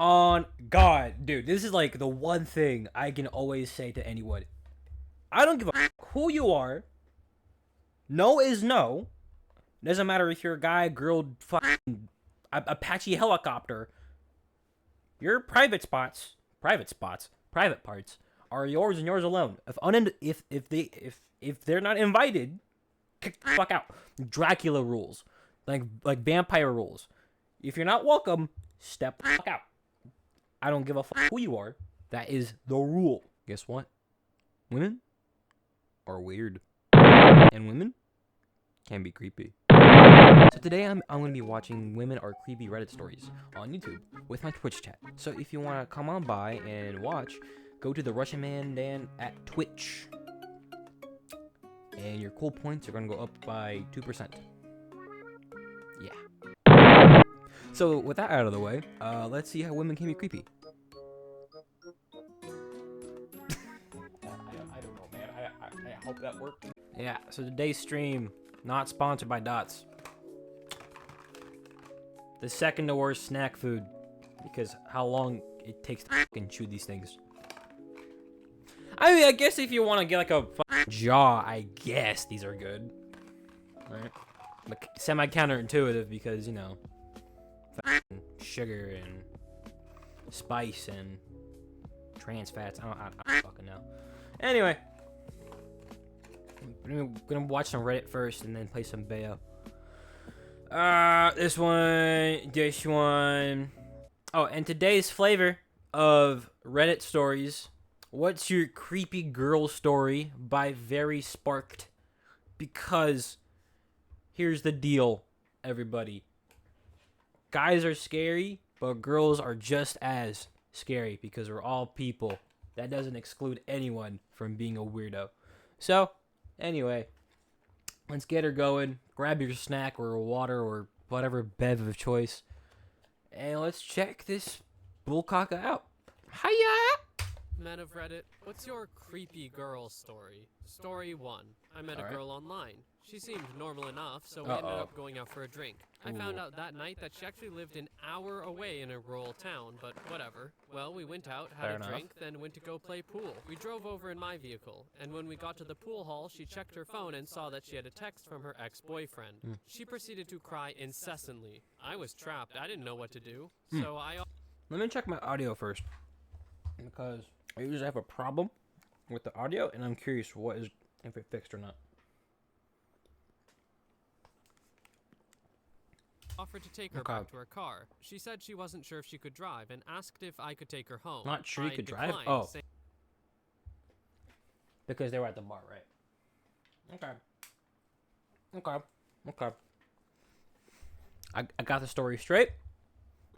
On God, dude, this is like the one thing I can always say to anyone. I don't give a who you are. No is no. Doesn't matter if you're a guy, girl, fucking Apache helicopter. Your private parts are yours and yours alone. If they're not invited, kick the fuck out. Dracula rules, like vampire rules. If you're not welcome, step the fuck out. I don't give a fuck who you are. That is the rule. Guess what? Women are weird, and women can be creepy. So today I'm gonna be watching women are creepy Reddit stories on YouTube with my Twitch chat. So if you wanna come on by and watch, go to the Russian Man Dan at Twitch, and your cool points are gonna go up by 2%. Yeah. So with that out of the way, let's see how women can be creepy. I don't know, man. I hope that worked. Yeah. So today's stream not sponsored by Dots. The second to worst snack food, because how long it takes to fucking chew these things. I mean, I guess if you want to get like a fucking jaw, I guess these are good. Right? But semi-counterintuitive because, you know, fucking sugar and spice and trans fats. I don't fucking know. Anyway, I'm gonna watch some Reddit first and then play some Bayo. This one. Oh, and today's flavor of Reddit stories. What's your creepy girl story by Very Sparked? Because here's the deal, everybody. Guys are scary, but girls are just as scary because we're all people. That doesn't exclude anyone from being a weirdo. So, anyway, let's get her going. Grab your snack or water or whatever bev of choice. And let's check this bullcaca out. Hiya! Men of Reddit, what's your creepy girl story? Story 1. I met a girl online. She seemed normal enough, so we ended up going out for a drink. I found out that night that she actually lived an hour away in a rural town, but whatever. Well, we went out, had a drink, then went to go play pool. We drove over in my vehicle, and when we got to the pool hall, she checked her phone and saw that she had a text from her ex-boyfriend. She proceeded to cry incessantly. I was trapped. I didn't know what to do, so Let me check my audio first, because I usually have a problem with the audio, and I'm curious if it fixed or not. offered to take her back to her car. She said she wasn't sure if she could drive and asked if I could take her home. Not sure you could drive? declined, Oh. Because they were at the bar, right? Okay. I got the story straight.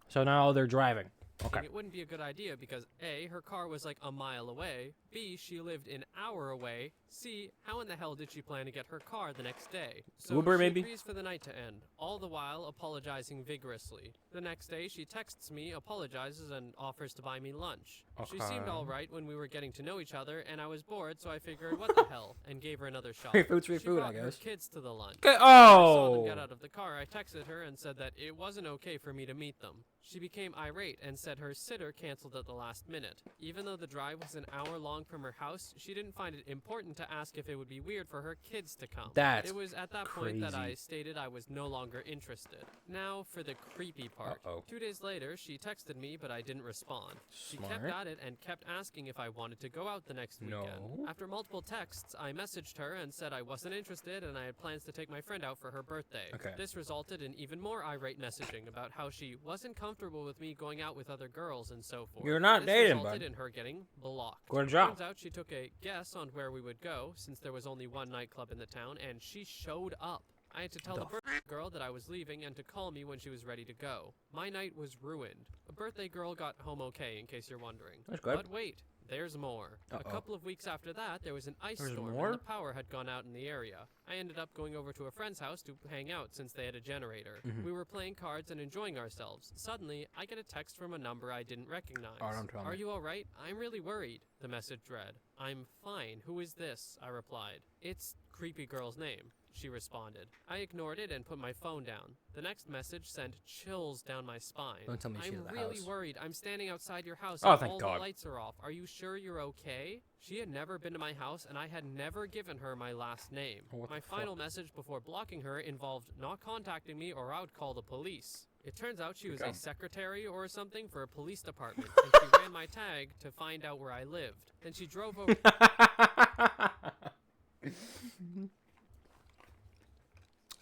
So now they're driving. Okay. It wouldn't be a good idea because A, her car was like a mile away, B, she lived an hour away, C, how in the hell did she plan to get her car the next day? So Uber, she maybe? agrees for the night to end, all the while apologizing vigorously. The next day, she texts me, apologizes, and offers to buy me lunch. She seemed alright when we were getting to know each other, and I was bored, so I figured, what the hell, and gave her another shot. Free food's free She food, brought I her guess. kids to the lunch. Okay. When I saw them Oh! get out of the car, I texted her and said that it wasn't okay for me to meet them. She became irate and said her sitter canceled at the last minute. Even though the drive was an hour long from her house, she didn't find it important to ask if it would be weird for her kids to come. That's It was at that point that I crazy. stated I was no longer interested. Now for the creepy part. 2 days later, she texted me, but I didn't respond. She kept Smart. at it and kept asking if I wanted to go out the next weekend. No. After multiple texts, I messaged her and said I wasn't interested and I had plans to take my friend out for her birthday. Okay. This resulted in even more irate messaging about how she wasn't comfortable with me going out with other girls and so forth. You're not this dating, resulted bud. in her getting blocked. Go to job. Turns out she took a guess on where we would go since there was only one nightclub in the town and she showed up. I had to tell the birthday girl that I was leaving and to call me when she was ready to go. My night was ruined. The birthday girl got home okay, in case you're wondering. That's good. But wait, there's more. A couple of weeks after that, there was an ice There's storm more? and the power had gone out in the area. I ended up going over to a friend's house to hang out since they had a generator. We were playing cards and enjoying ourselves. Suddenly, I get a text from a number I didn't recognize. Oh, don't tell me. Are you alright? I'm really worried, the message read. I'm fine. Who is this? I replied. It's creepy girl's name," she responded. I ignored it and put my phone down. The next message sent chills down my spine. Don't tell me she's "I'm at the really house. worried. I'm standing outside your house Oh, and thank all God. the lights are off. Are you sure you're okay?" She had never been to my house and I had never given her my last name. What My the fuck? final message before blocking her involved not contacting me or I would call the police. It turns out she was a secretary or something for a police department, and she ran my tag to find out where I lived. Then she drove over.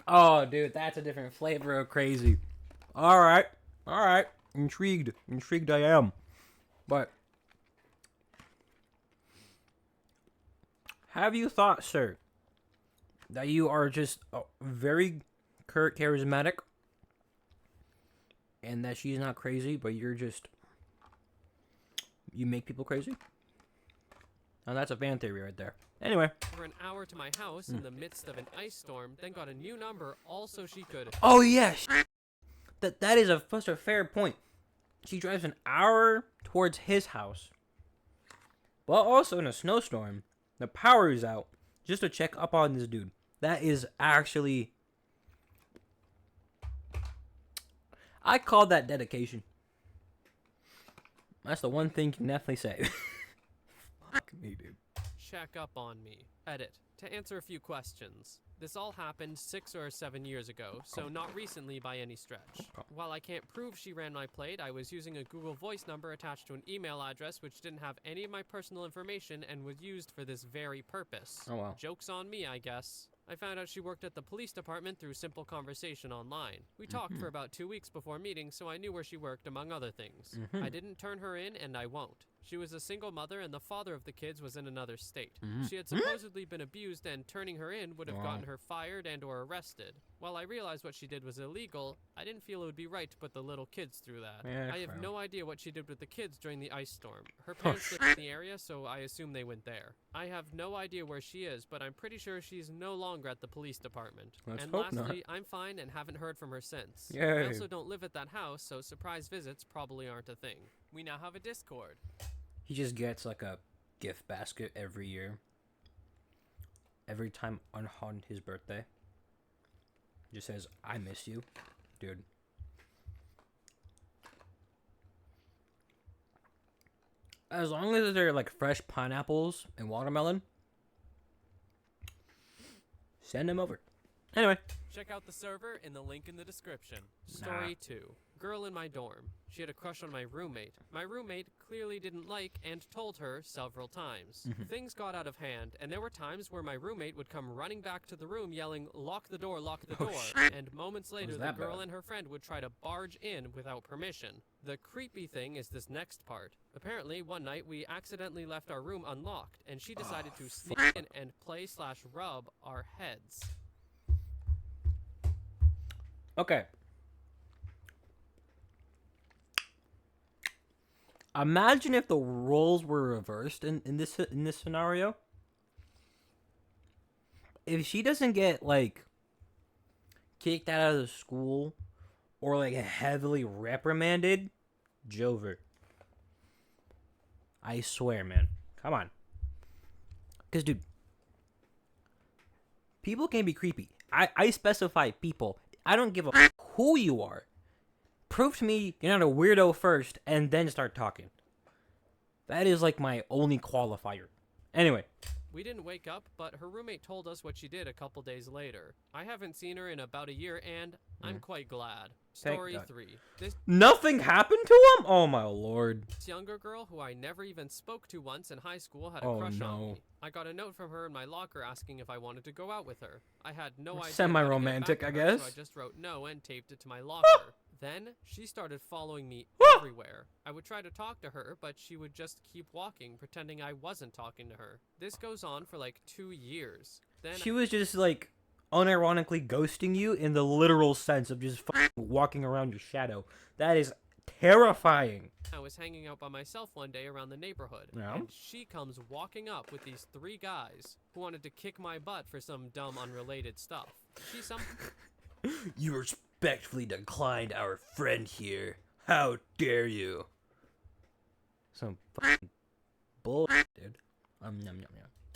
Oh, dude, that's a different flavor of crazy. All right. Intrigued I am. But have you thought, sir, that you are just very charismatic and that she's not crazy, but you make people crazy? Now that's a fan theory right there. Anyway. For an hour to my house in the midst of an ice storm, then got a new number all so she could. Oh yeah, that is such a fair point. She drives an hour towards his house, but also in a snowstorm, the power is out, just to check up on this dude. That is actually, I call that dedication. That's the one thing you can definitely say. Fuck me, dude. Check up on me. Edit. To answer a few questions. This all happened 6 or 7 years ago, so not recently by any stretch. While I can't prove she ran my plate, I was using a Google Voice number attached to an email address which didn't have any of my personal information and was used for this very purpose. Oh wow. Joke's on me, I guess. I found out she worked at the police department through simple conversation online. We talked for about 2 weeks before meeting, so I knew where she worked, among other things. I didn't turn her in, and I won't. She was a single mother, and the father of the kids was in another state. She had supposedly been abused, and turning her in would have gotten her fired and or arrested. While I realized what she did was illegal, I didn't feel it would be right to put the little kids through that. Yeah, I have fair. no idea what she did with the kids during the ice storm. Her parents lived in the area, so I assume they went there. I have no idea where she is, but I'm pretty sure she's no longer at the police department. Let's And hope not. lastly, I'm fine and haven't heard from her since. Yay. I also don't live at that house, so surprise visits probably aren't a thing. We now have a Discord. He just gets like a gift basket every year. Every time on his birthday. Just says, "I miss you." Dude. As long as they're like fresh pineapples and watermelon, send them over. Anyway. Check out the server in the link in the description. Story 2. Girl in my dorm. She had a crush on my roommate. My roommate clearly didn't like and told her several times. Things got out of hand, and there were times where my roommate would come running back to the room yelling, lock the door, and moments later the girl and her friend would try to barge in without permission. The creepy thing is this next part. Apparently, one night we accidentally left our room unlocked, and she decided to sneak in and play/rub our heads. Okay. Imagine if the roles were reversed in this scenario. If she doesn't get like kicked out of the school or like heavily reprimanded, Jover. I swear, man. Come on. Cause dude, people can be creepy. I specify people. I don't give a who you are. Prove to me you're not a weirdo first, and then start talking. That is like my only qualifier. Anyway. We didn't wake up, but her roommate told us what she did a couple days later. I haven't seen her in about a year, and I'm quite glad. Story 3. Nothing happened to him? Oh my lord. This younger girl who I never even spoke to once in high school had a crush on me. I got a note from her in my locker asking if I wanted to go out with her. I had no idea. Semi-romantic, I guess. So I just wrote no and taped it to my locker. Then she started following me everywhere. I would try to talk to her, but she would just keep walking, pretending I wasn't talking to her. This goes on for like 2 years. Then she was just like unironically ghosting you in the literal sense of just walking around your shadow. That is terrifying. I was hanging out by myself one day around the neighborhood, and she comes walking up with these 3 guys who wanted to kick my butt for some dumb unrelated stuff. You respectfully declined our friend here. How dare you? Some fucking bullshit, dude. Yum, yum, yum.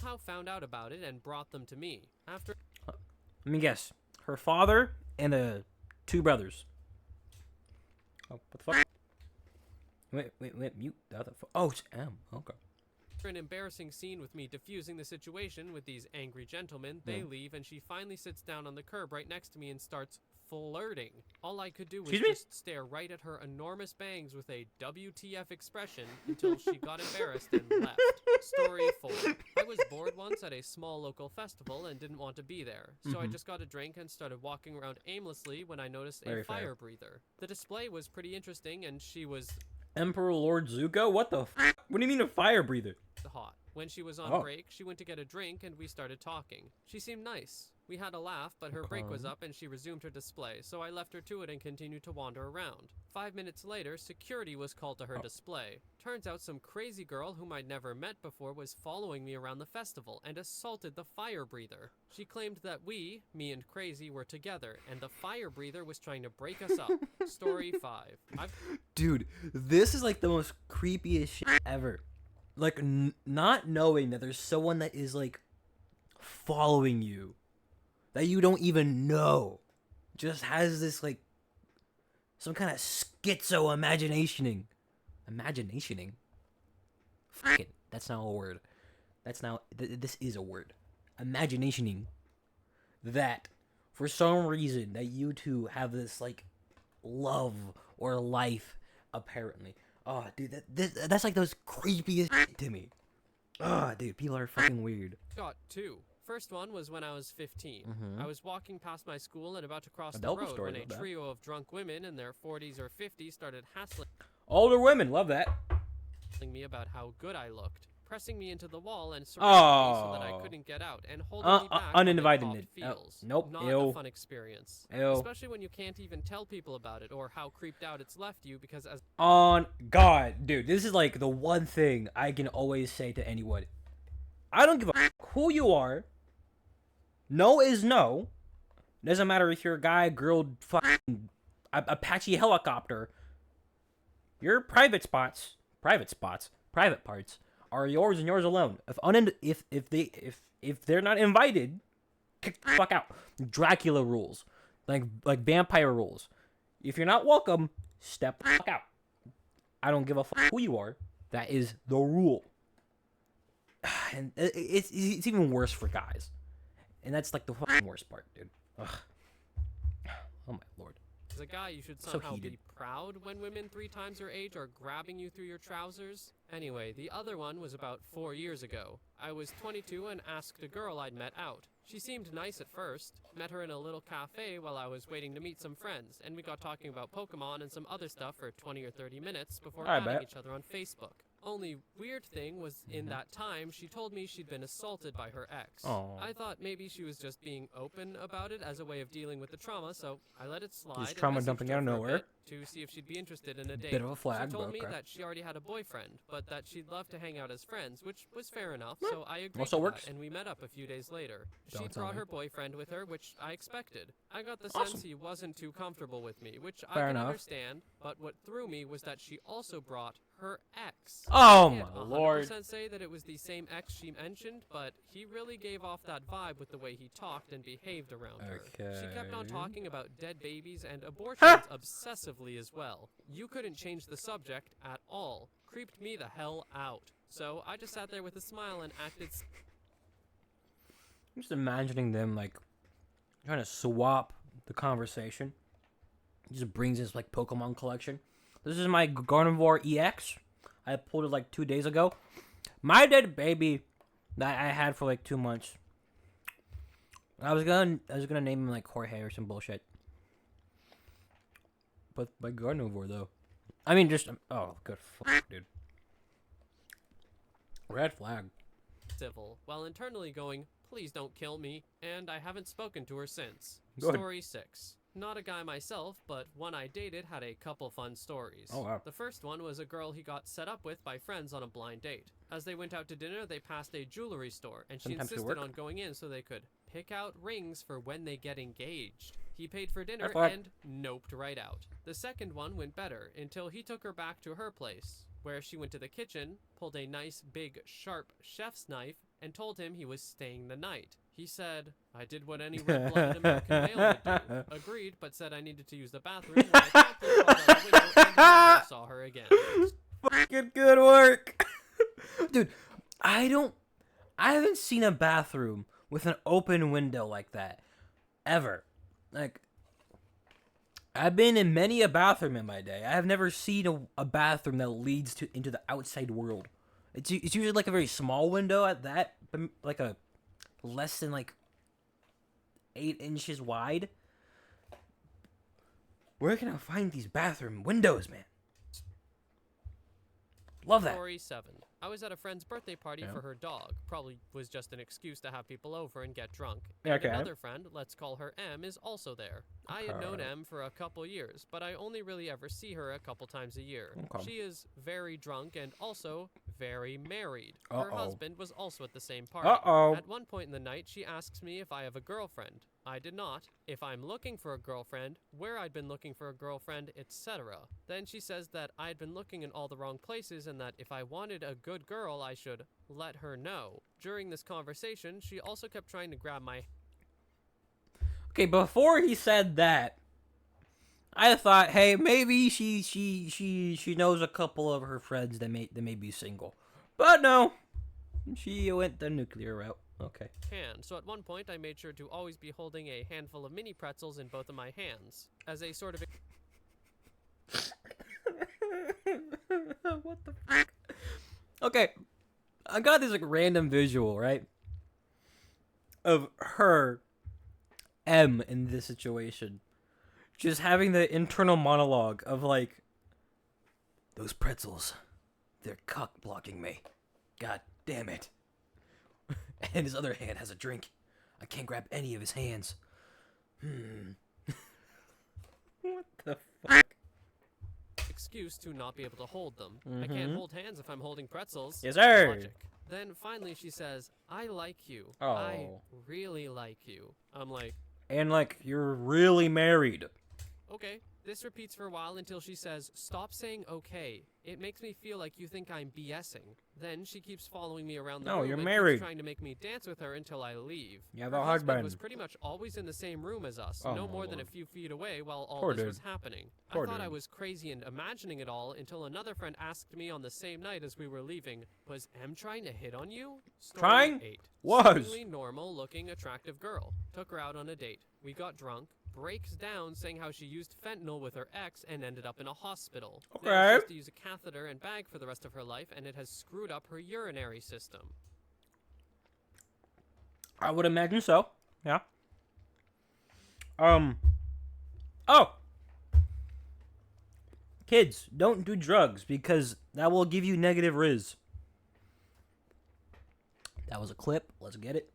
How found out about it and brought them to me. After Let me guess. Her father and the 2 brothers. Oh, what the fuck? Wait, mute. Oh, it's M. Okay. an embarrassing scene with me diffusing the situation with these angry gentlemen, they leave and she finally sits down on the curb right next to me and starts flirting. All I could do was just stare right at her enormous bangs with a WTF expression until she got embarrassed and left. Story 4. I was bored once at a small local festival and didn't want to be there, so I just got a drink and started walking around aimlessly when I noticed a fire breather. The display was pretty interesting and she was Emperor Lord Zuko? What the f? What do you mean a fire breather? hot. When she was on break, she went to get a drink and we started talking. She seemed nice. We had a laugh, but her break was up and she resumed her display, so I left her to it and continued to wander around. 5 minutes later, security was called to her display. Turns out some crazy girl whom I'd never met before was following me around the festival and assaulted the fire breather. She claimed that we, me and Crazy, were together, and the fire breather was trying to break us up. Story 5. Dude, this is like the most creepiest shit ever. Like, not knowing that there's someone that is, like, following you. That you don't even know. Just has this, like, some kind of schizo imaginationing. Imaginationing? Fuck it. That's not a word. That's now, this is a word. Imaginationing. That, for some reason, that you two have this, like, love or life, apparently. Oh, dude, that's like those creepiest shit to me. Oh, dude, people are fucking weird. Got 2. First one was when I was 15. I was walking past my school and about to cross the road when a trio of drunk women in their 40s or 50s started hassling older women, love that. Me about how good I looked, pressing me into the wall and surrounding me so that I couldn't get out, and holding me back uninvited. Feels. Nope. Not a fun experience. Ew. Especially when you can't even tell people about it or how creeped out it's left you because as on God, dude, this is like the one thing I can always say to anyone. I don't give a who you are. No is no. Doesn't matter if you're a guy, girl, fucking Apache helicopter. Your private parts are yours and yours alone. If they're not invited, kick the fuck out. Dracula rules, like vampire rules. If you're not welcome, step the fuck out. I don't give a fuck who you are. That is the rule. And it's even worse for guys. And that's like the fucking worst part, dude. Ugh. Oh my lord. As a guy, you should somehow be proud when women 3 times your age are grabbing you through your trousers. Anyway, the other one was about 4 years ago. I was 22 and asked a girl I'd met out. She seemed nice at first. Met her in a little cafe while I was waiting to meet some friends, and we got talking about Pokemon and some other stuff for 20 or 30 minutes before adding each other on Facebook. Only weird thing was in that time, she told me she'd been assaulted by her ex. Aww. I thought maybe she was just being open about it as a way of dealing with the trauma, so I let it slide. Just trauma dumping out of nowhere. To see if she'd be interested in a date. Bit of a flag, she told me that she already had a boyfriend, but that she'd love to hang out as friends, which was fair enough, so I agreed to that, and we met up a few days later. She brought her boyfriend with her, which I expected. I got the sense he wasn't too comfortable with me, which I can understand, but what threw me was that she also brought her ex. Oh my lord. I can't 100% say that it was the same ex she mentioned, but he really gave off that vibe with the way he talked and behaved around her. She kept on talking about dead babies and abortions obsessively as well. You couldn't change the subject at all. Creeped me the hell out. So I just sat there with a smile and acted. I'm just imagining them like trying to swap the conversation. He just brings his like Pokemon collection. This is my Gardevoir EX. I pulled it like 2 days ago. My dead baby that I had for like 2 months. I was gonna name him like Jorge or some bullshit. But my Gardevoir though. I mean just oh good fuck dude. Red flag. Civil, while internally going, please don't kill me, and I haven't spoken to her since. Good. Story 6. Not a guy myself, but one I dated had a couple fun stories. Oh, wow. The first one was a girl he got set up with by friends on a blind date. As they went out to dinner, they passed a jewelry store, and she insisted on going in so they could pick out rings for when they get engaged. He paid for dinner and noped right out. The second one went better, until he took her back to her place. where she went to the kitchen, pulled a nice big sharp chef's knife, and told him he was staying the night. He said, I did what any red-blooded American male would do. Agreed, but said I needed to use the bathroom, and I promptly crawled out the window and never saw her again. Fucking good work. Dude, I haven't seen a bathroom with an open window like that. Ever. Like, I've been in many a bathroom in my day. I have never seen a bathroom that leads into the outside world. It's usually like a very small window at that, but like a less than like 8 inches wide. Where can I find these bathroom windows, man? Love that. Story 7. I was at a friend's birthday party for her dog. Probably was just an excuse to have people over and get drunk. And another friend, let's call her M, is also there. I had known M for a couple years, but I only really ever see her a couple times a year. She is very drunk and also very married. Her husband was also at the same party. At one point in the night, she asks me if I have a girlfriend. I did not. If I'm looking for a girlfriend, where I'd been looking for a girlfriend, etc. Then she says that I'd been looking in all the wrong places and that if I wanted a good girl, I should let her know. During this conversation, she also kept trying to grab my... Okay, before he said that, I thought, hey, maybe she knows a couple of her friends that may be single. But no. She went the nuclear route. Okay. So at one point, I made sure to always be holding a handful of mini pretzels in both of my hands as a sort of... What the fuck? Okay. I got this like random visual, right? Of her, M, in this situation. Just having the internal monologue of like, those pretzels, they're cock blocking me. God damn it. And his other hand has a drink. I can't grab any of his hands. What the fuck? Excuse to not be able to hold them. I can't hold hands if I'm holding pretzels. Yes, sir. Logic. Then finally she says, I like you. Oh. I really like you. I'm like... And like, you're really married. Okay. This repeats for a while until she says, stop saying okay. It makes me feel like you think I'm BSing. Then she keeps following me around the room you're and married. keeps trying to make me dance with her until I leave. Yeah, her husband was pretty much always in the same room as us, no more than a few feet away while all this was happening. I thought I was crazy and imagining it all until another friend asked me on the same night as we were leaving, was M trying to hit on you? Trying? 8. Was. Seemingly normal looking attractive girl. Took her out on a date. We got drunk. Breaks down saying how she used fentanyl with her ex and ended up in a hospital. Okay. Now she has to use a catheter and bag for the rest of her life, and it has screwed up her urinary system. I would imagine so. Yeah. Oh. Kids, don't do drugs because that will give you negative riz. That was a clip. Let's get it.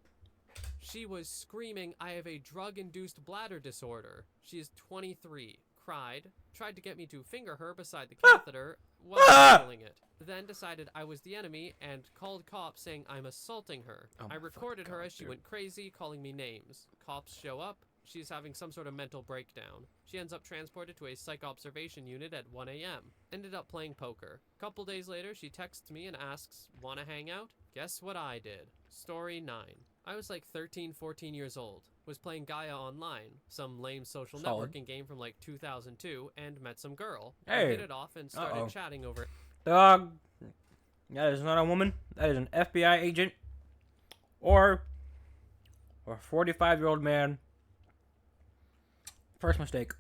She was screaming, I have a drug-induced bladder disorder. She is 23. Cried. Tried to get me to finger her beside the catheter. Wasn't feeling it. Then decided I was the enemy and called cops saying I'm assaulting her. I recorded her as she went crazy, calling me names. Cops show up. She's having some sort of mental breakdown. She ends up transported to a psych observation unit at 1 a.m. Ended up playing poker. Couple days later, she texts me and asks, wanna hang out? Guess what I did? Story 9. I was like 13, 14 years old. Was playing Gaia online, some lame social networking game from like 2002, and met some girl. Hey. I hit it off and started chatting over... Dog. That is not a woman. That is an FBI agent. Or a 45-year-old man. First mistake.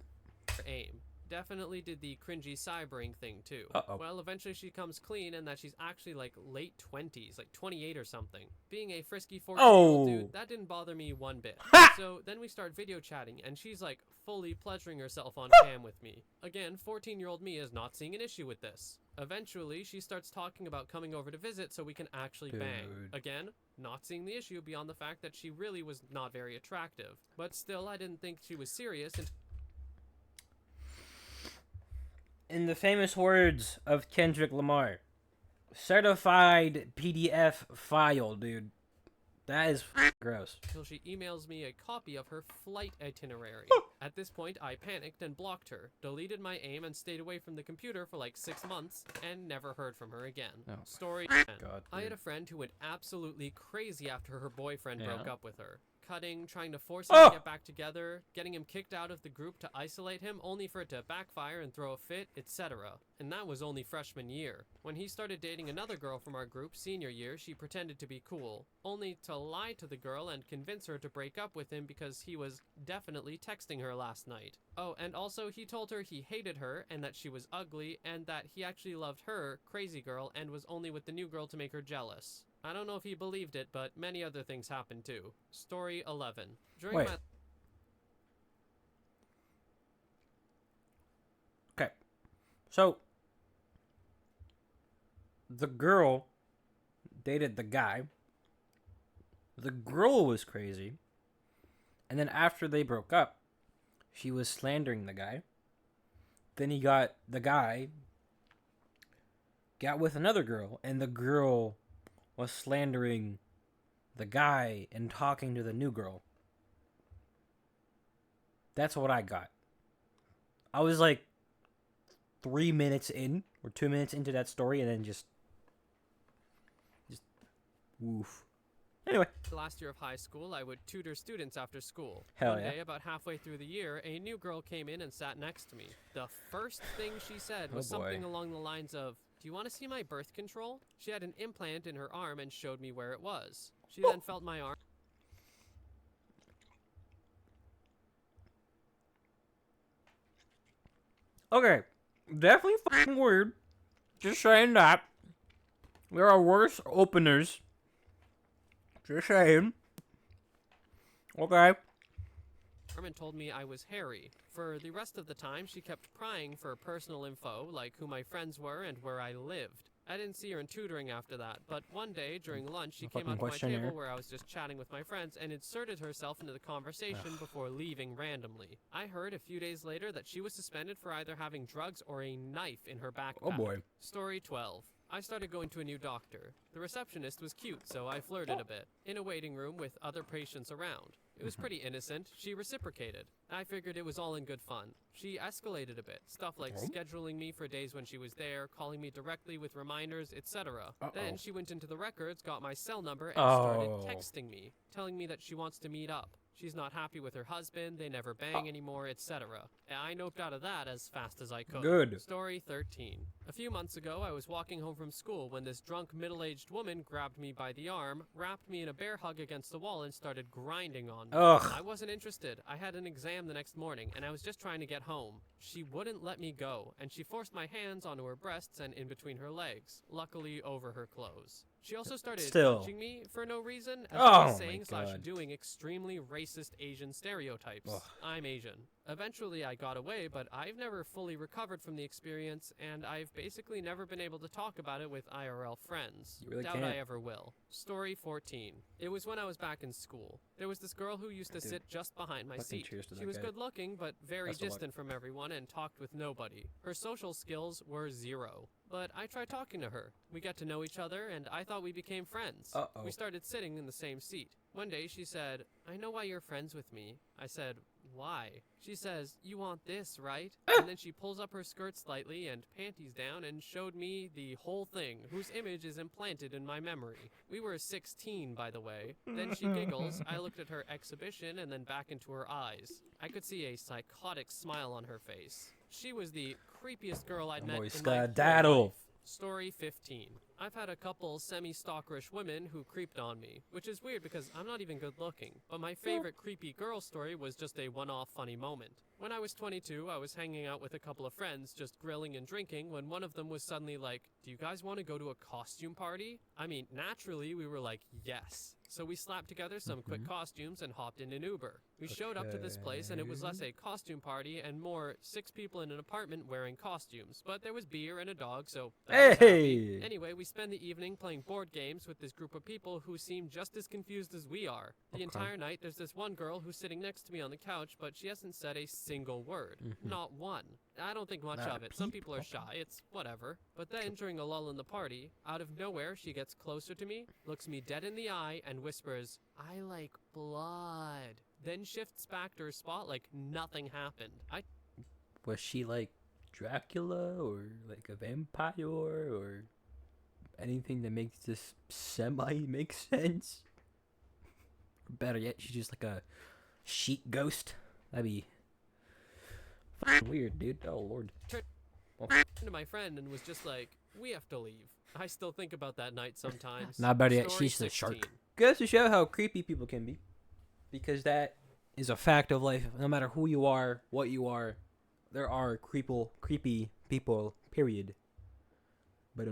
AIM. Definitely did the cringy cybering thing too. Well, eventually she comes clean and that she's actually like late 20s, like 28 or something. Being a frisky 14-year-old dude, that didn't bother me one bit. So then we start video chatting and she's like fully pleasuring herself on cam with me. Again, 14-year-old me is not seeing an issue with this. Eventually, she starts talking about coming over to visit so we can actually bang. Again, not seeing the issue beyond the fact that she really was not very attractive. But still, I didn't think she was serious and... In the famous words of Kendrick Lamar, certified PDF file, dude. That is gross. Until she emails me a copy of her flight itinerary. At this point, I panicked and blocked her, deleted my aim, and stayed away from the computer for like 6 months, and never heard from her again. Oh. Story 10. God, I had a friend who went absolutely crazy after her boyfriend broke up with her. Cutting, trying to force him to get back together, getting him kicked out of the group to isolate him, only for it to backfire and throw a fit, etc. And that was only freshman year. When he started dating another girl from our group senior year, she pretended to be cool, only to lie to the girl and convince her to break up with him because he was definitely texting her last night. Oh, and also he told her he hated her and that she was ugly and that he actually loved her, crazy girl, and was only with the new girl to make her jealous. I don't know if he believed it, but many other things happened too. Story 11. Wait. Okay. So, the girl dated the guy. The girl was crazy. And then after they broke up, she was slandering the guy. Then the guy got with another girl, and the girl was slandering the guy and talking to the new girl. That's what I got. I was like 3 minutes in, or 2 minutes into that story, and then just woof. Anyway. Last year of high school, I would tutor students after school. Hell One yeah. day, about halfway through the year, a new girl came in and sat next to me. The first thing she said was something along the lines of, "Do you want to see my birth control?" She had an implant in her arm and showed me where it was. She then felt my arm. Okay. Definitely fucking weird. Just saying that. There are worse openers. Just saying. Okay. And told me I was hairy. For the rest of the time, she kept prying for personal info, like who my friends were and where I lived. I didn't see her in tutoring after that, but one day during lunch, she came up to my table where I was just chatting with my friends and inserted herself into the conversation before leaving randomly. I heard a few days later that she was suspended for either having drugs or a knife in her backpack. Oh boy. Story 12. I started going to a new doctor. The receptionist was cute, so I flirted a bit. In a waiting room with other patients around. It was pretty innocent. She reciprocated. I figured it was all in good fun. She escalated a bit. Stuff like scheduling me for days when she was there, calling me directly with reminders, etc. Then she went into the records, got my cell number, and started texting me, telling me that she wants to meet up. She's not happy with her husband, they never bang anymore, etc. I noped out of that as fast as I could. Good. Story 13. A few months ago, I was walking home from school when this drunk middle-aged woman grabbed me by the arm, wrapped me in a bear hug against the wall, and started grinding on me. Ugh. I wasn't interested. I had an exam the next morning, and I was just trying to get home. She wouldn't let me go, and she forced my hands onto her breasts and in between her legs, luckily over her clothes. She also started touching me for no reason, as well as saying / doing extremely racist Asian stereotypes. Ugh. I'm Asian. Eventually I got away, but I've never fully recovered from the experience, and I've basically never been able to talk about it with IRL friends. You really Doubt can't. I ever will. Story 14. It was when I was back in school. There was this girl who used to sit just behind my seat. She was good looking, but very distant from everyone and talked with nobody. Her social skills were 0. But I tried talking to her. We got to know each other, and I thought we became friends. We started sitting in the same seat. One day she said, "I know why you're friends with me." I said, "Why?" She says, "You want this, right?" And then she pulls up her skirt slightly and panties down and showed me the whole thing, whose image is implanted in my memory. We were 16, by the way. Then she giggles. I looked at her exhibition and then back into her eyes. I could see a psychotic smile on her face. She was the creepiest girl I'd met in my whole life. Story 15. I've had a couple semi-stalkerish women who creeped on me, which is weird because I'm not even good looking, but my favorite creepy girl story was just a one-off funny moment. When I was 22, I was hanging out with a couple of friends, just grilling and drinking, when one of them was suddenly like, "Do you guys want to go to a costume party?" I mean, naturally, we were like, yes. So we slapped together some quick costumes and hopped in an Uber. We showed up to this place, and it was less a costume party and more 6 people in an apartment wearing costumes. But there was beer and a dog, so that was happy. Anyway, we spend the evening playing board games with this group of people who seem just as confused as we are. The entire night, there's this one girl who's sitting next to me on the couch, but she hasn't said a single word. Not one. I don't think much of it. Some people are shy. It's whatever. But then, during a lull in the party, out of nowhere, she gets closer to me, looks me dead in the eye, and whispers, "I like blood." then shifts back to her spot like nothing happened. Was she like Dracula or like a vampire or anything that makes this semi make sense? Or better yet, she's just like a sheet ghost. That'd be fucking weird, dude. Oh lord. To my friend and was just like, we have to leave. I still think about that night sometimes. Not better yet, Story she's the 16. shark. Goes to show how creepy people can be, because is a fact of life. No matter who you are, what you are, there are creepy people. Period. But